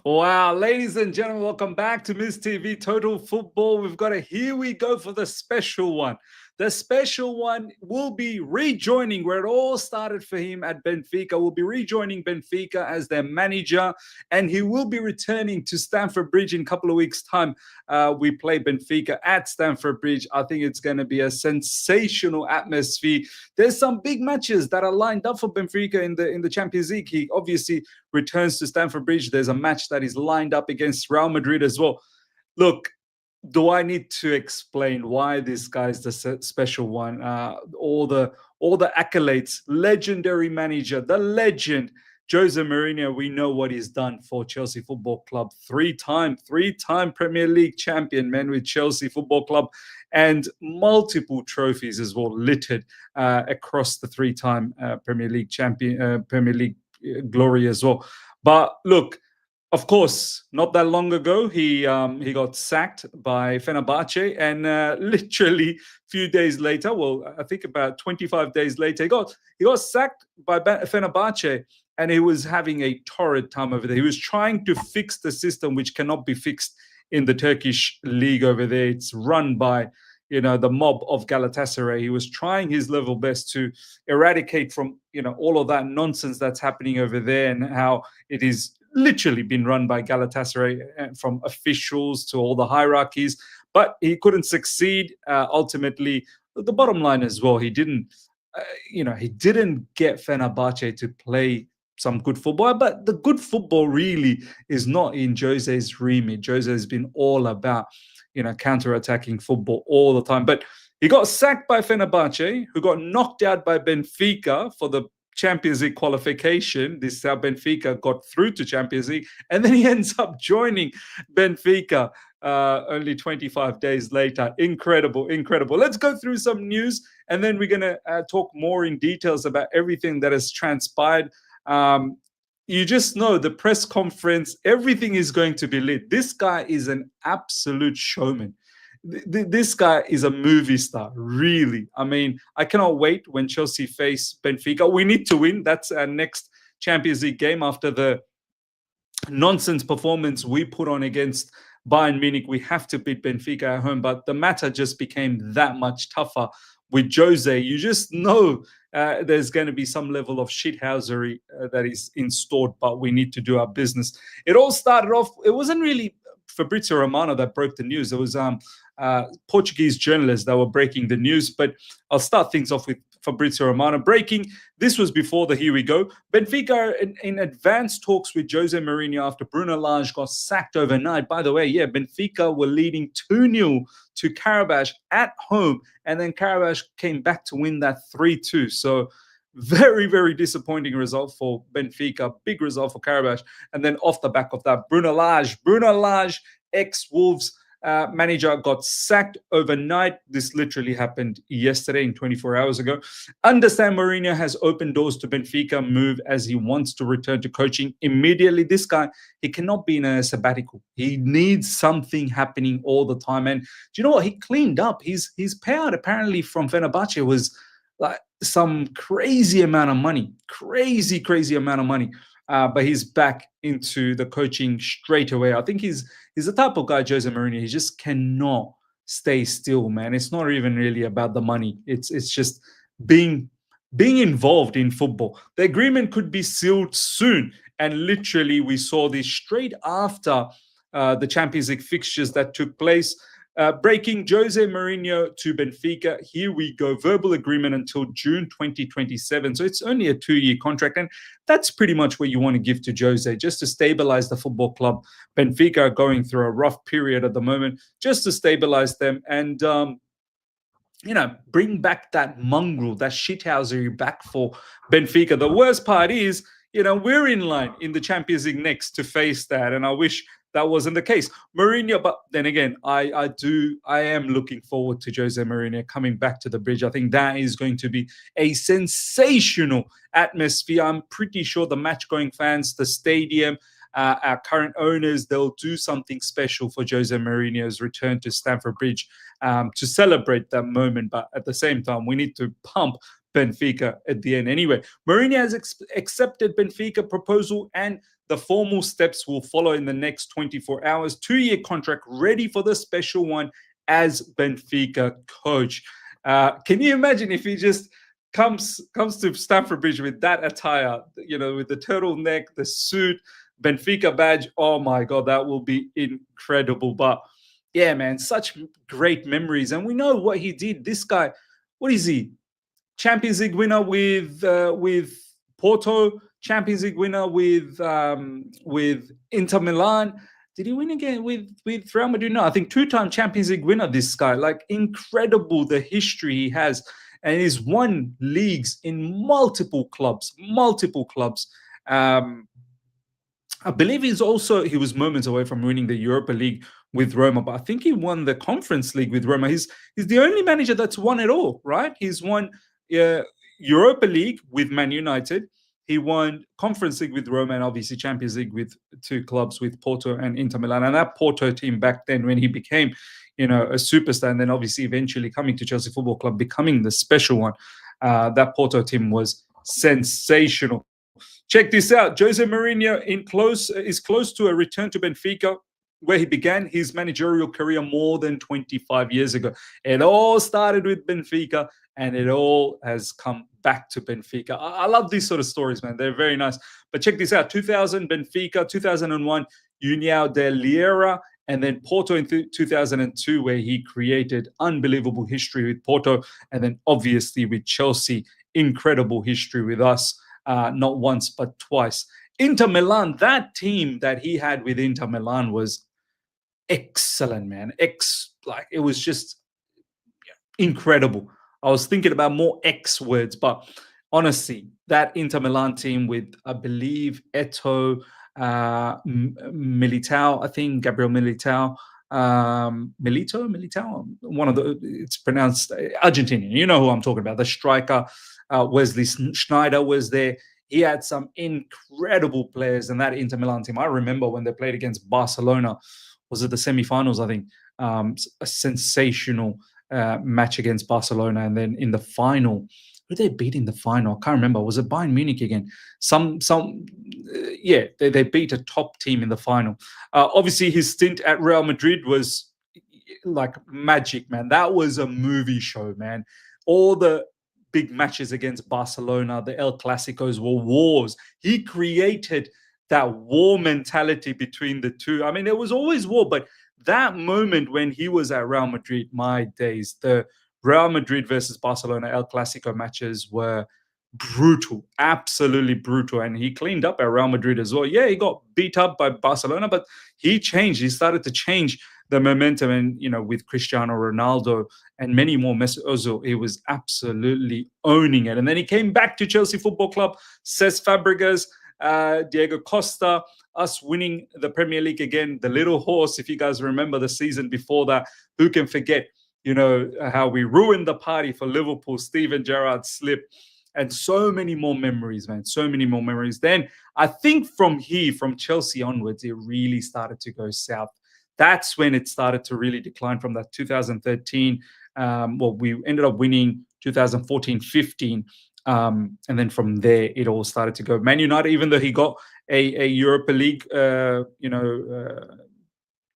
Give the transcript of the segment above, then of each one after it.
Wow, ladies and gentlemen, welcome back to Miss TV Total Football. We've got a here we go for the special one. The special one will be rejoining where it all started for him at Benfica. Will be rejoining Benfica as their manager, and he will be returning to Stamford Bridge in a couple of weeks' time. We play Benfica at Stamford Bridge. I think it's going to be a sensational atmosphere. There's some big matches that are lined up for Benfica in the Champions League. He obviously returns to Stamford Bridge. There's a match that is lined up against Real Madrid as well. Look, do I need to explain why this guy's the special one? All the accolades, legendary manager, the legend. Jose Mourinho, we know what he's done for Chelsea Football Club. Three-time Premier League champion, man, with Chelsea Football Club, and multiple trophies as well, littered across the three-time Premier League champion, Premier League glory as well. But look, of course, not that long ago, he got sacked by Fenerbahce, and literally a few days later, well, I think about 25 days later, he got sacked by Fenerbahce, and he was having a torrid time over there. He was trying to fix the system, which cannot be fixed in the Turkish league over there. It's run by the mob of Galatasaray. He was trying his level best to eradicate from all of that nonsense that's happening over there, and how it is literally been run by Galatasaray, from officials to all the hierarchies. But he couldn't succeed. Ultimately, the bottom line as well, he didn't get Fenerbahce to play some good football. But the good football really is not in Jose's remit. Jose has been all about counter-attacking football all the time. But he got sacked by Fenerbahce, who got knocked out by Benfica for the Champions League qualification. This is how Benfica got through to Champions League. And then he ends up joining Benfica only 25 days later. Incredible. Let's go through some news, and then we're going to talk more in details about everything that has transpired. You just know the press conference, everything is going to be lit. This guy is an absolute showman. This guy is a movie star, really. I mean, I cannot wait when Chelsea face Benfica. We need to win. That's our next Champions League game after the nonsense performance we put on against Bayern Munich. We have to beat Benfica at home, but the matter just became that much tougher with Jose. You just know there's going to be some level of shithousery that is installed, but we need to do our business. It all started off, it wasn't really Fabrizio Romano that broke the news. It was Portuguese journalists that were breaking the news, but I'll start things off with Fabrizio Romano breaking. This was before the here we go. Benfica in advanced talks with Jose Mourinho after Bruno Lage got sacked overnight. By the way, Benfica were leading 2-0 to Qarabag at home, and then Qarabag came back to win that 3-2. So very, very disappointing result for Benfica. Big result for Qarabag. And then off the back of that, Bruno Lage, ex-Wolves manager, got sacked overnight. This literally happened yesterday, in 24 hours ago. Understand Mourinho has opened doors to Benfica move as he wants to return to coaching immediately. This guy, he cannot be in a sabbatical. He needs something happening all the time. And do you know what? He cleaned up. His payout apparently from Fenerbahce was like some crazy amount of money. Crazy amount of money. But he's back into the coaching straight away. I think he's the type of guy, Jose Mourinho. He just cannot stay still, man. It's not even really about the money. It's just being involved in football. The agreement could be sealed soon, and literally we saw this straight after the Champions League fixtures that took place. Breaking Jose Mourinho to Benfica. Here we go. Verbal agreement until June 2027. So it's only a 2-year contract. And that's pretty much what you want to give to Jose, just to stabilize the football club. Benfica are going through a rough period at the moment, just to stabilize them and, bring back that mongrel, that shithousery back for Benfica. The worst part is, we're in line in the Champions League next to face that. And I wish that wasn't the case. Mourinho, but then again, I am looking forward to Jose Mourinho coming back to the bridge. I think that is going to be a sensational atmosphere. I'm pretty sure the match-going fans, the stadium, our current owners, they'll do something special for Jose Mourinho's return to Stamford Bridge to celebrate that moment. But at the same time, we need to pump Benfica at the end. Anyway, Mourinho has accepted Benfica proposal, and the formal steps will follow in the next 24 hours. 2-year contract ready for the special one as Benfica coach. Can you imagine if he just comes to Stamford Bridge with that attire, with the turtleneck, the suit, Benfica badge? Oh my God, that will be incredible. But yeah, man, such great memories. And we know what he did. This guy, what is he? Champions League winner with Porto, Champions League winner with Inter Milan. Did he win again with Real Madrid? No, I think 2-time Champions League winner, this guy. Like, incredible the history he has. And he's won leagues in multiple clubs. I believe he was moments away from winning the Europa League with Roma, but I think he won the Conference League with Roma. He's the only manager that's won it all, right? He's won Europa League with Man United. He won Conference League with Roma, and obviously Champions League with 2 clubs, with Porto and Inter Milan. And that Porto team back then, when he became, a superstar, and then obviously eventually coming to Chelsea Football Club, becoming the special one, that Porto team was sensational. Check this out. Jose Mourinho is close to a return to Benfica, where he began his managerial career more than 25 years ago. It all started with Benfica, and it all has come back to Benfica. I love these sort of stories, man. They're very nice. But check this out. 2000, Benfica. 2001, União de Liera. And then Porto in 2002, where he created unbelievable history with Porto. And then obviously with Chelsea, incredible history with us. Not once, but twice. Inter Milan, that team that he had with Inter Milan was excellent, man. It was just incredible. I was thinking about more X words, but honestly, that Inter Milan team with, I believe, Eto'o, Militao, I think Gabriel Militao, Militao, it's pronounced Argentinian. You know who I'm talking about. The striker, Wesley Sneijder was there. He had some incredible players in that Inter Milan team. I remember when they played against Barcelona, was it the semi-finals, I think, a sensational match against Barcelona. And then in the final, who did they beat in the final? I can't remember. Was it Bayern Munich again? They beat a top team in the final. Obviously, his stint at Real Madrid was like magic, man. That was a movie show, man. All the big matches against Barcelona, the El Clasicos, were wars. He created that war mentality between the two. I mean, there was always war, but that moment when he was at Real Madrid, my days, the Real Madrid versus Barcelona El Clasico matches were brutal, absolutely brutal. And he cleaned up at Real Madrid as well. Yeah, he got beat up by Barcelona, but he changed. He started to change the momentum. And, with Cristiano Ronaldo and many more, Messi Ozil, he was absolutely owning it. And then he came back to Chelsea Football Club, Cesc Fabregas, Diego Costa, us winning the Premier League again, the little horse. If you guys remember the season before that, who can forget, how we ruined the party for Liverpool, Steven Gerrard's slip, and so many more memories, man. So many more memories. Then I think from Chelsea onwards, it really started to go south. That's when it started to really decline from that 2013. We ended up winning 2014-15. And then from there, it all started to go. Man United, even though he got a Europa League,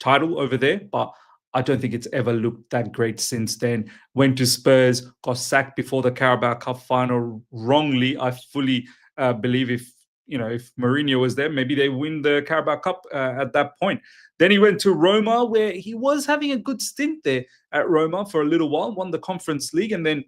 title over there, but I don't think it's ever looked that great since then. Went to Spurs, got sacked before the Qarabag Cup final wrongly. I fully believe if Mourinho was there, maybe they win the Qarabag Cup at that point. Then he went to Roma, where he was having a good stint there at Roma for a little while, won the Conference League, and then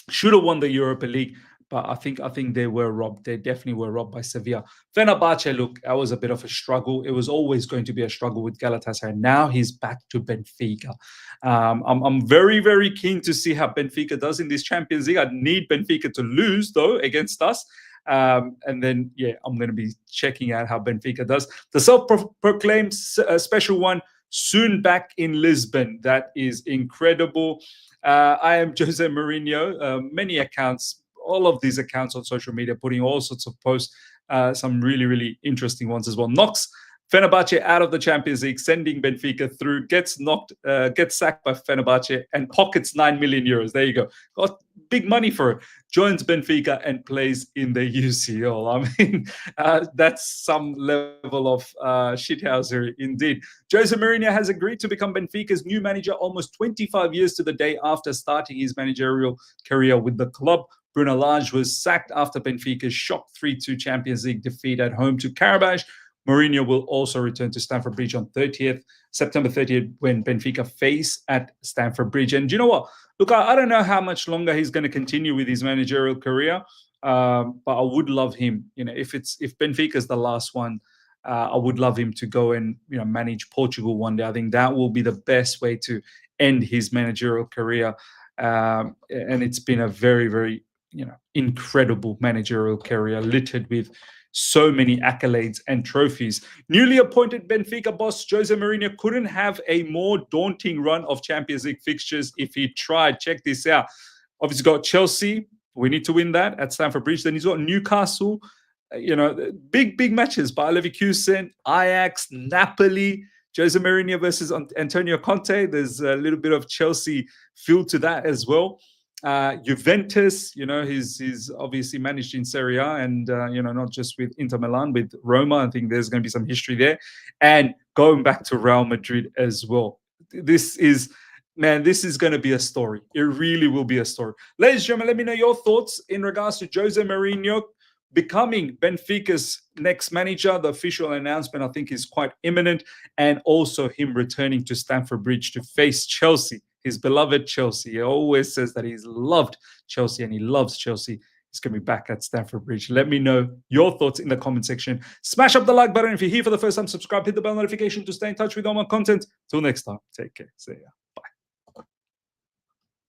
should have won the Europa League. But I think they were robbed. They definitely were robbed by Sevilla. Fenerbahce, look, that was a bit of a struggle. It was always going to be a struggle with Galatasaray. Now he's back to Benfica. I'm very, very keen to see how Benfica does in this Champions League. I need Benfica to lose, though, against us. And then, I'm going to be checking out how Benfica does. The self-proclaimed special one, soon back in Lisbon. That is incredible. I am Jose Mourinho. Many accounts, all of these accounts on social media, putting all sorts of posts, some really, really interesting ones as well. Knox Fenerbahce out of the Champions League, sending Benfica through, gets sacked by Fenerbahce and pockets 9 million euros. There you go. Got big money for it. Joins Benfica and plays in the UCL. I mean, that's some level of shithousery indeed. Jose Mourinho has agreed to become Benfica's new manager almost 25 years to the day after starting his managerial career with the club. Bruno Lage was sacked after Benfica's shock 3-2 Champions League defeat at home to Qarabag. Mourinho will also return to Stamford Bridge on September 30th, when Benfica face at Stamford Bridge. And you know what? Look, I don't know how much longer he's going to continue with his managerial career, but I would love him. If Benfica is the last one, I would love him to go and manage Portugal one day. I think that will be the best way to end his managerial career. And it's been a very, very incredible managerial career, littered with so many accolades and trophies. Newly appointed Benfica boss Jose Mourinho couldn't have a more daunting run of Champions League fixtures if he tried. Check this out. Obviously got Chelsea. We need to win that at Stamford Bridge. Then he's got Newcastle. Big matches. Bayer Leverkusen, Ajax, Napoli. Jose Mourinho versus Antonio Conte. There's a little bit of Chelsea feel to that as well. Juventus, he's obviously managed in Serie A and, not just with Inter Milan, with Roma. I think there's going to be some history there. And going back to Real Madrid as well. This is going to be a story. It really will be a story. Ladies and gentlemen, let me know your thoughts in regards to Jose Mourinho becoming Benfica's next manager. The official announcement, I think, is quite imminent. And also him returning to Stamford Bridge to face Chelsea. His beloved Chelsea. He always says that he's loved Chelsea and he loves Chelsea. He's going to be back at Stamford Bridge. Let me know your thoughts in the comment section. Smash up the like button. If you're here for the first time, subscribe, hit the bell notification to stay in touch with all my content. Till next time, take care. See ya.